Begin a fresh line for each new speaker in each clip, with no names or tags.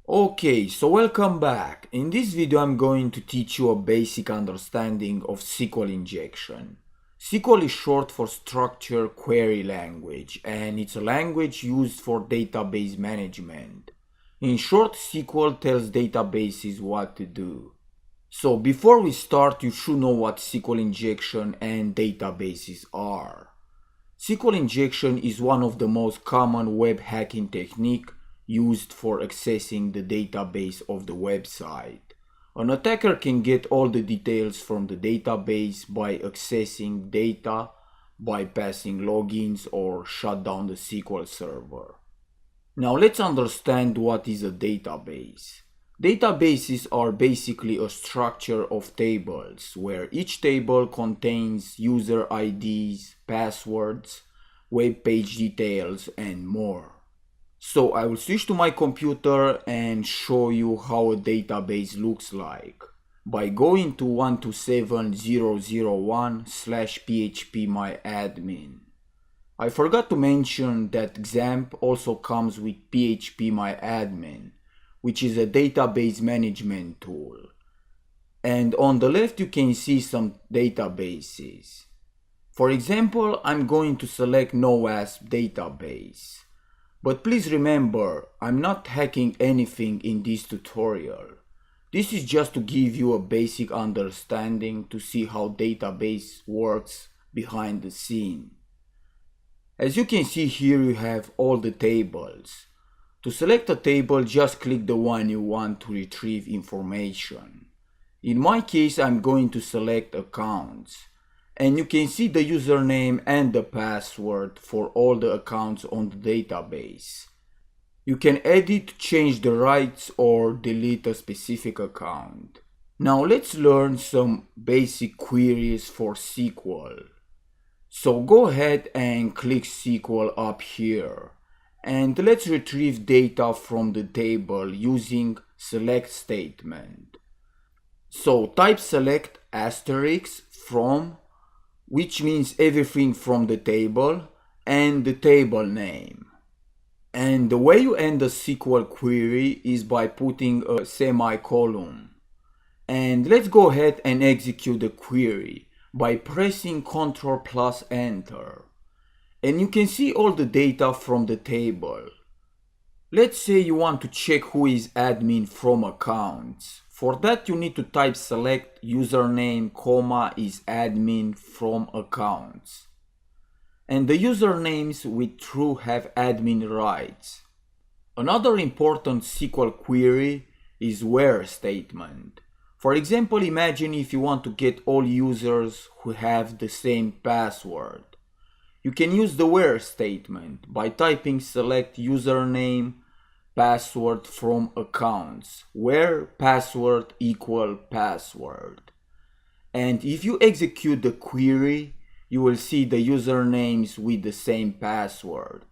Okay, so welcome back. In this video I'm going to teach you a basic understanding of SQL injection. SQL is short for Structured Query Language, and it's a language used for database management. In short, SQL tells databases what to do. So before we start, you should know what SQL injection and databases are. SQL injection is one of the most common web hacking techniques used for accessing the database of the website. An attacker can get all the details from the database by accessing data, bypassing logins, or shut down the SQL server. Now let's understand what is a database. Databases are basically a structure of tables where each table contains user IDs, passwords, web page details, and more. So I will switch to my computer and show you how a database looks like by going to 127.0.0.1/php Myadmin. I forgot to mention that XAMPP also comes with php Myadmin, which is a database management tool. And on the left you can see some databases. For example, I'm going to select NoASP database. But please remember, I'm not hacking anything in this tutorial. This is just to give you a basic understanding to see how database works behind the scene. As you can see here, you have all the tables. To select a table, just click the one you want to retrieve information. In my case, I'm going to select accounts. And you can see the username and the password for all the accounts on the database. You can edit, change the rights, or delete a specific account. Now let's learn some basic queries for SQL. So go ahead and click SQL up here. And let's retrieve data from the table using select statement. So type select asterisk from, which means everything from the table, and the table name. And the way you end a SQL query is by putting a semicolon. And let's go ahead and execute the query by pressing Ctrl plus Enter. And you can see all the data from the table. Let's say you want to check who is admin from accounts. For that you need to type select username, is admin from accounts. And the usernames with true have admin rights. Another important SQL query is where statement. For example, imagine if you want to get all users who have the same password. You can use the where statement by typing select username, password from accounts, where password equal password. And if you execute the query, you will see the usernames with the same password.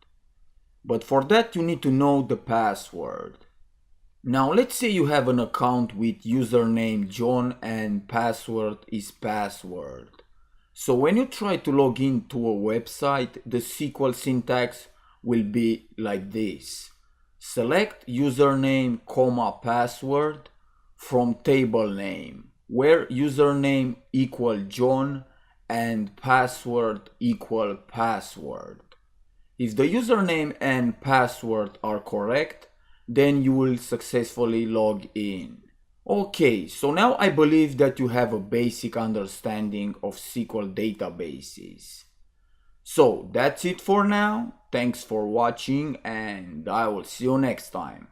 But for that you need to know the password. Now let's say you have an account with username John and password is password. So when you try to log into a website, the SQL syntax will be like this. Select username, password from table name, where username equal John and password equal password. If the username and password are correct, then you will successfully log in. Okay, so now I believe that you have a basic understanding of SQL databases. So that's it for now. Thanks for watching and I will see you next time.